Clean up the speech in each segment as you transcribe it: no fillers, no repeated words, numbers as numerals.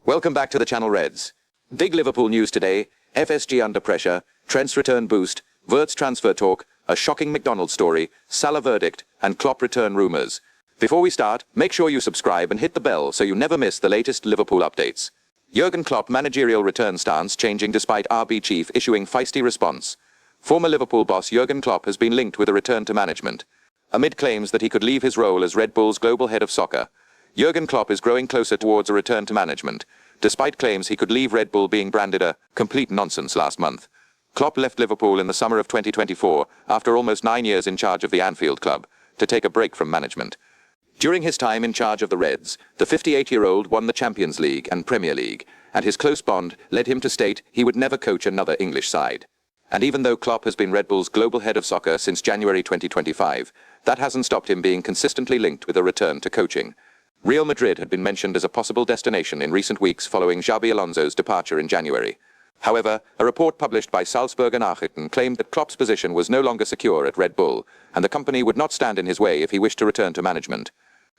Welcome back to the channel, Reds. Big Liverpool news today: FSG under pressure, Trent's return boost, Wirtz transfer talk, a shocking McDonald's story, Salah verdict, and Klopp return rumours. Before we start, make sure you subscribe and hit the bell so you never miss the latest Liverpool updates. Jurgen Klopp managerial return stance changing despite RB chief issuing feisty response. Former Liverpool boss Jurgen Klopp has been linked with a return to management, amid claims that he could leave his role as Red Bull's global head of soccer. Jurgen Klopp is growing closer towards a return to management, despite claims he could leave Red Bull being branded a complete nonsense last month. Klopp left Liverpool in the summer of 2024 after almost 9 years in charge of the Anfield club, to take a break from management. During his time in charge of the Reds, the 58-year-old won the Champions League and Premier League, and his close bond led him to state he would never coach another English side. And even though Klopp has been Red Bull's global head of soccer since January 2025, that hasn't stopped him being consistently linked with a return to coaching. Real Madrid had been mentioned as a possible destination in recent weeks following Xabi Alonso's departure in January. However, a report published by Salzburg and Arne claimed that Klopp's position was no longer secure at Red Bull, and the company would not stand in his way if he wished to return to management.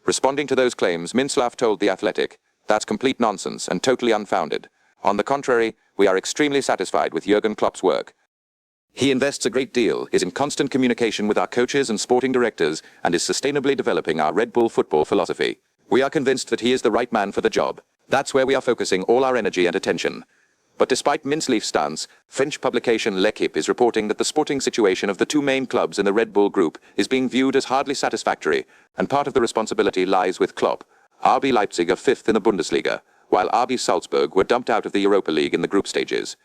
Responding to those claims, Minslav told The Athletic, "That's complete nonsense and totally unfounded. On the contrary, we are extremely satisfied with Jurgen Klopp's work. He invests a great deal, is in constant communication with our coaches and sporting directors, and is sustainably developing our Red Bull football philosophy. We are convinced that he is the right man for the job. That's where we are focusing all our energy and attention." But despite Minslev's stance, French publication L'Equipe is reporting that the sporting situation of the two main clubs in the Red Bull group is being viewed as hardly satisfactory, and part of the responsibility lies with Klopp. RB Leipzig are 5th in the Bundesliga, while RB Salzburg were dumped out of the Europa League in the group stages.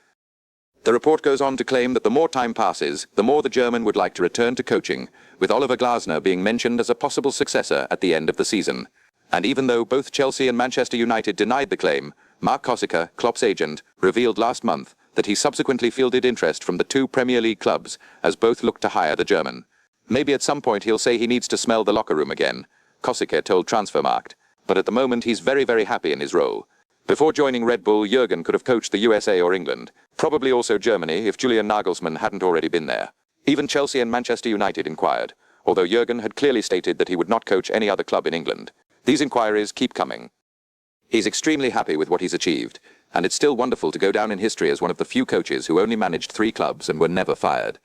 The report goes on to claim that the more time passes, the more the German would like to return to coaching, with Oliver Glasner being mentioned as a possible successor at the end of the season. And even though both Chelsea and Manchester United denied the claim, Mark Kossiker, Klopp's agent, revealed last month that he subsequently fielded interest from the two Premier League clubs, as both looked to hire the German. Maybe at some point he'll say he needs to smell the locker room again, Kossiker told Transfermarkt, but at the moment he's very happy in his role. Before joining Red Bull, Jurgen could have coached the USA or England, probably also Germany if Julian Nagelsmann hadn't already been there. Even Chelsea and Manchester United inquired, although Jurgen had clearly stated that he would not coach any other club in England. These inquiries keep coming. He's extremely happy with what he's achieved, and it's still wonderful to go down in history as one of the few coaches who only managed 3 clubs and were never fired.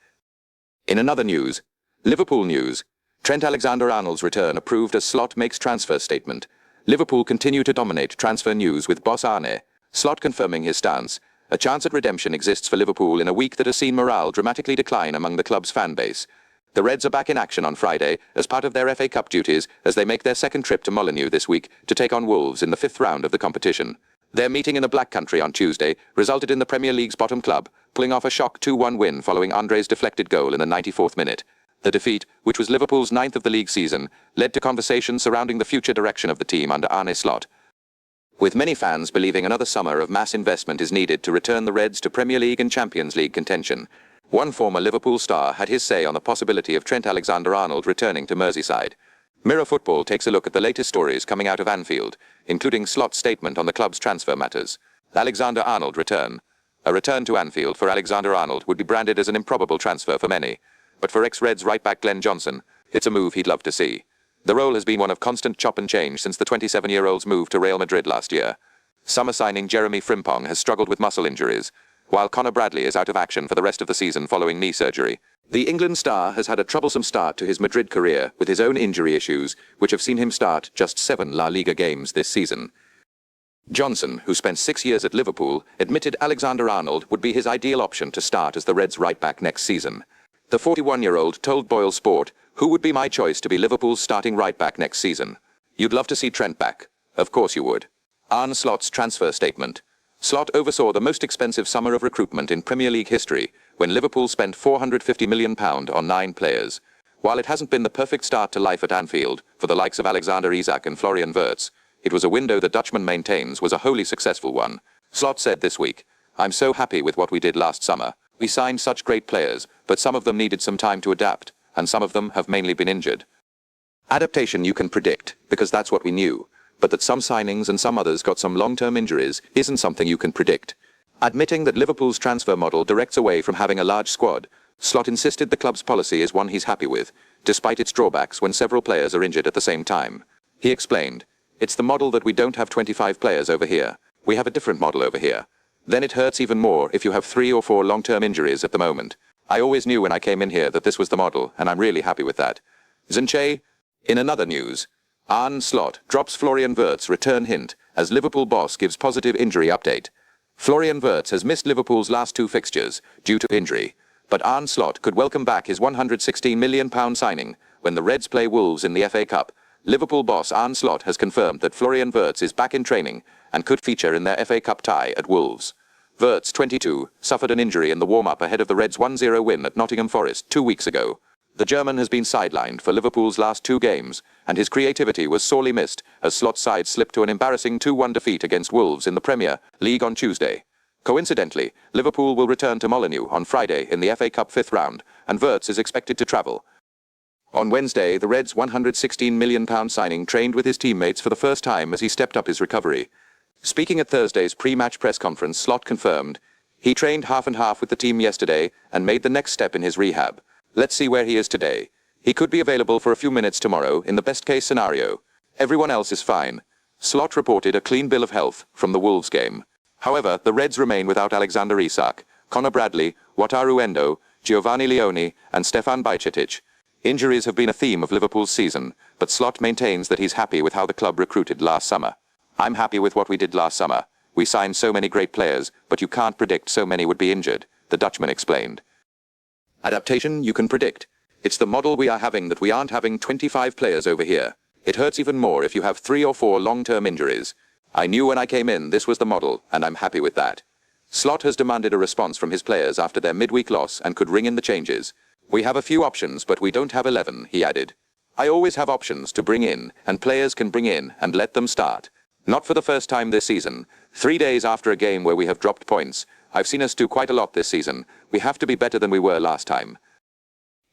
In another news, Liverpool news, Trent Alexander-Arnold's return approved as Slot makes transfer statement. Liverpool continue to dominate transfer news with boss Arne Slot confirming his stance. A chance at redemption exists for Liverpool in a week that has seen morale dramatically decline among the club's fan base. The Reds are back in action on Friday as part of their FA Cup duties as they make their second trip to Molineux this week to take on Wolves in the 5th round of the competition. Their meeting in the Black Country on Tuesday resulted in the Premier League's bottom club pulling off a shock 2-1 win following Andre's deflected goal in the 94th minute. The defeat, which was Liverpool's 9th of the league season, led to conversations surrounding the future direction of the team under Arne Slot, with many fans believing another summer of mass investment is needed to return the Reds to Premier League and Champions League contention. One former Liverpool star had his say on the possibility of Trent Alexander-Arnold returning to Merseyside. Mirror Football takes a look at the latest stories coming out of Anfield, including Slot's statement on the club's transfer matters. Alexander-Arnold return. A return to Anfield for Alexander-Arnold would be branded as an improbable transfer for many, but for ex-Reds right-back Glenn Johnson, it's a move he'd love to see. The role has been one of constant chop and change since the 27-year-old's move to Real Madrid last year. Summer signing Jeremy Frimpong has struggled with muscle injuries, while Conor Bradley is out of action for the rest of the season following knee surgery. The England star has had a troublesome start to his Madrid career with his own injury issues, which have seen him start just 7 La Liga games this season. Johnson, who spent 6 years at Liverpool, admitted Alexander-Arnold would be his ideal option to start as the Reds' right-back next season. The 41-year-old told Boyle Sport, "Who would be my choice to be Liverpool's starting right-back next season? You'd love to see Trent back. Of course you would." Arne Slot's transfer statement. Slot oversaw the most expensive summer of recruitment in Premier League history when Liverpool spent £450 million on 9 players. While it hasn't been the perfect start to life at Anfield for the likes of Alexander Isak and Florian Wirtz, it was a window the Dutchman maintains was a wholly successful one. Slot said this week, "I'm so happy with what we did last summer. We signed such great players, but some of them needed some time to adapt, and some of them have mainly been injured. Adaptation you can predict, because that's what we knew. But that some signings and some others got some long-term injuries isn't something you can predict." Admitting that Liverpool's transfer model directs away from having a large squad, Slot insisted the club's policy is one he's happy with, despite its drawbacks when several players are injured at the same time. He explained, "It's the model that we don't have 25 players over here. We have a different model over here. Then it hurts even more if you have 3 or 4 long-term injuries at the moment. I always knew when I came in here that this was the model, and I'm really happy with that. Zinche. In another news, Arne Slot drops Florian Wirtz return hint as Liverpool boss gives positive injury update. Florian Wirtz has missed Liverpool's last 2 fixtures due to injury, but Arne Slot could welcome back his £116 million signing when the Reds play Wolves in the FA Cup. Liverpool boss Arne Slot has confirmed that Florian Wirtz is back in training and could feature in their FA Cup tie at Wolves. Wirtz, 22, suffered an injury in the warm-up ahead of the Reds' 1-0 win at Nottingham Forest 2 weeks ago. The German has been sidelined for Liverpool's last 2 games, and his creativity was sorely missed as Slot's side slipped to an embarrassing 2-1 defeat against Wolves in the Premier League on Tuesday. Coincidentally, Liverpool will return to Molineux on Friday in the FA Cup 5th round, and Wirtz is expected to travel. On Wednesday, the Reds' £116 million signing trained with his teammates for the first time as he stepped up his recovery. Speaking at Thursday's pre-match press conference, Slot confirmed, "He trained half and half with the team yesterday and made the next step in his rehab. Let's see where he is today. He could be available for a few minutes tomorrow in the best-case scenario. Everyone else is fine." Slot reported a clean bill of health from the Wolves game. However, the Reds remain without Alexander Isak, Conor Bradley, Wataru Endo, Giovanni Leone, and Stefan Bajcetic. Injuries have been a theme of Liverpool's season, but Slot maintains that he's happy with how the club recruited last summer. "I'm happy with what we did last summer. We signed so many great players, but you can't predict so many would be injured," the Dutchman explained. "Adaptation you can predict. It's the model we are having that we aren't having 25 players over here. It hurts even more if you have 3 or 4 long-term injuries. I knew when I came in this was the model, and I'm happy with that." Slot has demanded a response from his players after their midweek loss and could ring in the changes. "We have a few options, but we don't have 11, he added. "I always have options to bring in, and players can bring in and let them start. Not for the first time this season. 3 days after a game where we have dropped points. I've seen us do quite a lot this season. We have to be better than we were last time."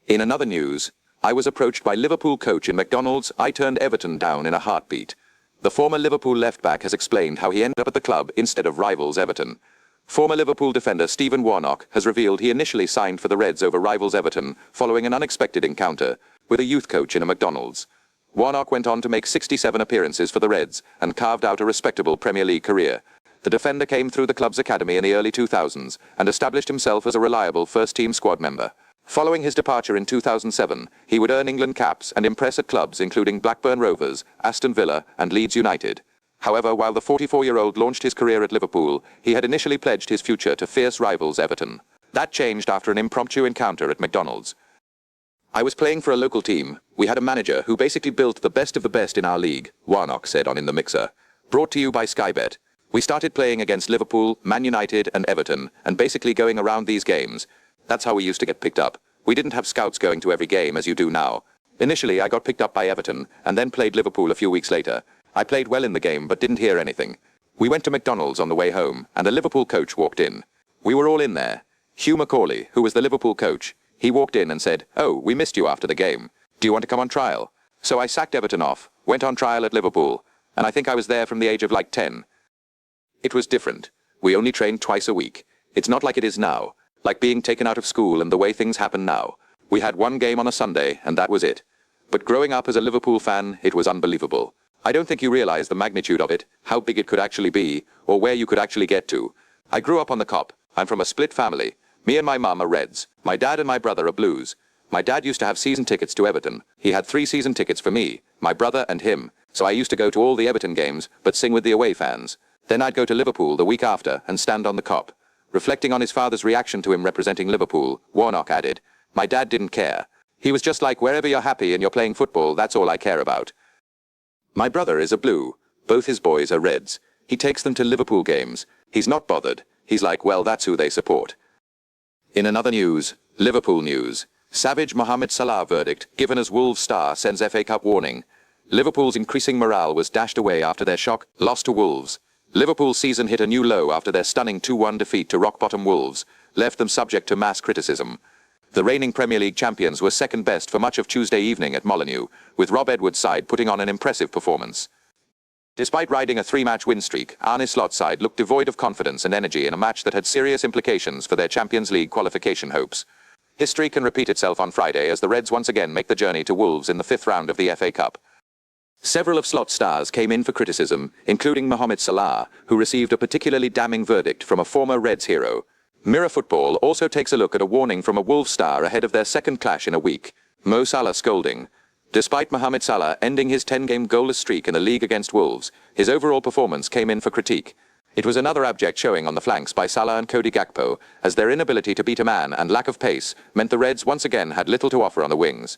In another news, I was approached by Liverpool coach in McDonald's. I turned Everton down in a heartbeat. The former Liverpool left-back has explained how he ended up at the club instead of rivals Everton. Former Liverpool defender Stephen Warnock has revealed he initially signed for the Reds over rivals Everton following an unexpected encounter with a youth coach in a McDonald's. Warnock went on to make 67 appearances for the Reds and carved out a respectable Premier League career. The defender came through the club's academy in the early 2000s and established himself as a reliable first-team squad member. Following his departure in 2007, he would earn England caps and impress at clubs including Blackburn Rovers, Aston Villa and Leeds United. However, while the 44-year-old launched his career at Liverpool, he had initially pledged his future to fierce rivals Everton. That changed after an impromptu encounter at McDonald's. "I was playing for a local team. We had a manager who basically built the best of the best in our league," Warnock said on In the Mixer. Brought to you by Sky Bet. "We started playing against Liverpool, Man United and Everton, and basically going around these games. That's how we used to get picked up. We didn't have scouts going to every game as you do now. Initially I got picked up by Everton, and then played Liverpool a few weeks later. I played well in the game but didn't hear anything. We went to McDonald's on the way home, and a Liverpool coach walked in. We were all in there. Hugh Macaulay, who was the Liverpool coach, he walked in and said, 'Oh, we missed you after the game. Do you want to come on trial?' So I sacked Everton off, went on trial at Liverpool, and I think I was there from the age of like 10. It was different. We only trained twice a week. It's not like it is now, like being taken out of school and the way things happen now. We had 1 game on a Sunday, and that was it. But growing up as a Liverpool fan, it was unbelievable. I don't think you realize the magnitude of it, how big it could actually be, or where you could actually get to. I grew up on the Kop. I'm from a split family. Me and my mum are Reds. My dad and my brother are Blues. My dad used to have season tickets to Everton. He had 3 season tickets for me, my brother and him. So I used to go to all the Everton games, but sing with the away fans. Then I'd go to Liverpool the week after and stand on the Kop." Reflecting on his father's reaction to him representing Liverpool, Warnock added, "My dad didn't care. He was just like, wherever you're happy and you're playing football, that's all I care about. My brother is a Blue. Both his boys are Reds. He takes them to Liverpool games. He's not bothered. He's like, well, that's who they support." In another news, Liverpool news, savage Mohamed Salah verdict given as Wolves star sends FA Cup warning. Liverpool's increasing morale was dashed away after their shock loss to Wolves. Liverpool's season hit a new low after their stunning 2-1 defeat to rock-bottom Wolves left them subject to mass criticism. The reigning Premier League champions were second best for much of Tuesday evening at Molineux, with Rob Edwards' side putting on an impressive performance. Despite riding a 3-match win streak, Arne Slot's side looked devoid of confidence and energy in a match that had serious implications for their Champions League qualification hopes. History can repeat itself on Friday as the Reds once again make the journey to Wolves in the 5th round of the FA Cup. Several of Slot's stars came in for criticism, including Mohamed Salah, who received a particularly damning verdict from a former Reds hero. Mirror Football also takes a look at a warning from a Wolves star ahead of their second clash in a week. Mo Salah scolding. Despite Mohamed Salah ending his 10-game goalless streak in the league against Wolves, his overall performance came in for critique. It was another abject showing on the flanks by Salah and Cody Gakpo, as their inability to beat a man and lack of pace meant the Reds once again had little to offer on the wings.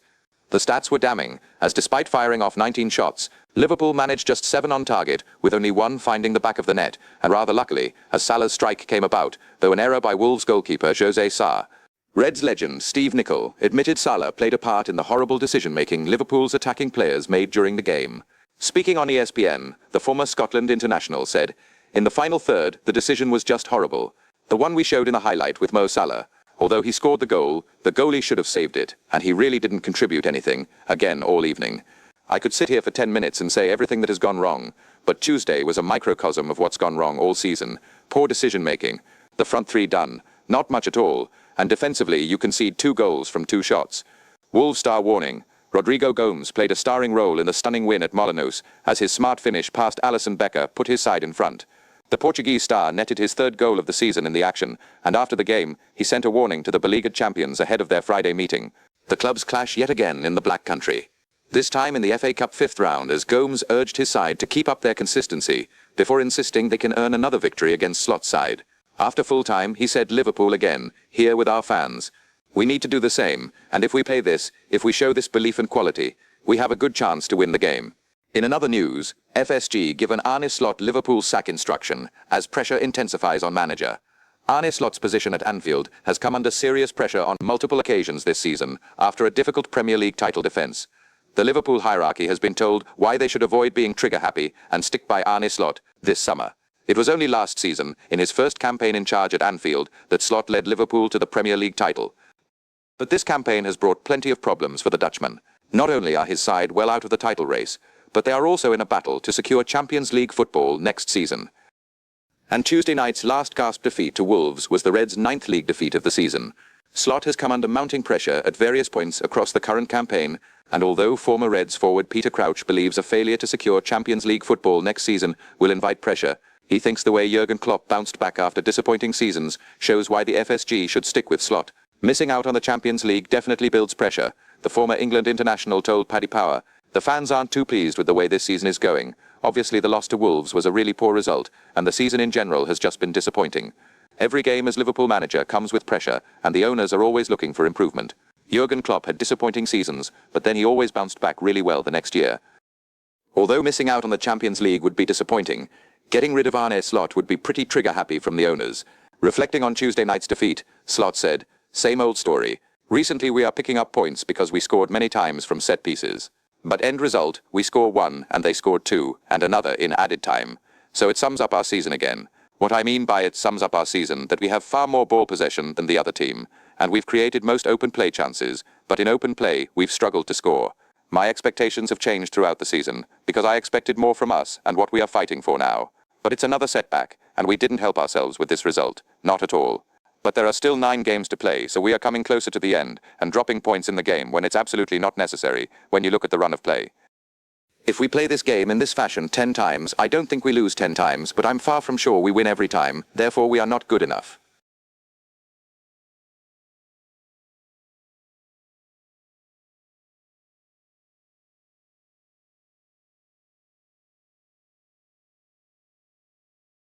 The stats were damning, as despite firing off 19 shots, Liverpool managed just 7 on target, with only 1 finding the back of the net, and rather luckily, as Salah's strike came about, though an error by Wolves goalkeeper José Sá. Reds legend Steve Nicol admitted Salah played a part in the horrible decision-making Liverpool's attacking players made during the game. Speaking on ESPN, the former Scotland international said, "In the final third, the decision was just horrible. The one we showed in the highlight with Mo Salah. Although he scored the goal, the goalie should have saved it, and he really didn't contribute anything, again all evening. I could sit here for 10 minutes and say everything that has gone wrong, but Tuesday was a microcosm of what's gone wrong all season. Poor decision-making. The front three done. Not much at all. And defensively, you concede 2 goals from 2 shots. Wolves star warning. Rodrigo Gomes played a starring role in the stunning win at Molineux, as his smart finish past Alisson Becker put his side in front. The Portuguese star netted his 3rd goal of the season in the action, and after the game, he sent a warning to the beleaguered champions ahead of their Friday meeting. The clubs clash yet again in the Black Country. This time in the FA Cup 5th round, as Gomes urged his side to keep up their consistency, before insisting they can earn another victory against Slot's side. After full-time, he said Liverpool again, here with our fans. We need to do the same, and if we play this, if we show this belief and quality, we have a good chance to win the game. In another news, FSG give an Arne Slot Liverpool sack instruction, as pressure intensifies on manager. Arne Slot's position at Anfield has come under serious pressure on multiple occasions this season, after a difficult Premier League title defence. The Liverpool hierarchy has been told why they should avoid being trigger-happy and stick by Arne Slot this summer. It was only last season, in his first campaign in charge at Anfield, that Slot led Liverpool to the Premier League title. But this campaign has brought plenty of problems for the Dutchman. Not only are his side well out of the title race, but they are also in a battle to secure Champions League football next season. And Tuesday night's last gasp defeat to Wolves was the Reds' 9th league defeat of the season. Slot has come under mounting pressure at various points across the current campaign, and although former Reds forward Peter Crouch believes a failure to secure Champions League football next season will invite pressure, he thinks the way Jurgen Klopp bounced back after disappointing seasons shows why the FSG should stick with Slot. Missing out on the Champions League definitely builds pressure, the former England international told Paddy Power. The fans aren't too pleased with the way this season is going. Obviously the loss to Wolves was a really poor result, and the season in general has just been disappointing. Every game as Liverpool manager comes with pressure, and the owners are always looking for improvement. Jurgen Klopp had disappointing seasons, but then he always bounced back really well the next year. Although missing out on the Champions League would be disappointing, getting rid of Arne Slot would be pretty trigger-happy from the owners. Reflecting on Tuesday night's defeat, Slot said, "Same old story. Recently we are picking up points because we scored many times from set pieces. But end result, we score 1 and they scored 2, and another in added time. So it sums up our season again. What I mean by it sums up our season, that we have far more ball possession than the other team, and we've created most open play chances, but in open play, we've struggled to score. My expectations have changed throughout the season, because I expected more from us and what we are fighting for now. But it's another setback, and we didn't help ourselves with this result, not at all. But there are still 9 games to play, so we are coming closer to the end and dropping points in the game when it's absolutely not necessary when you look at the run of play. If we play this game in this fashion 10 times, I don't think we lose 10 times, but I'm far from sure we win every time, therefore we are not good enough.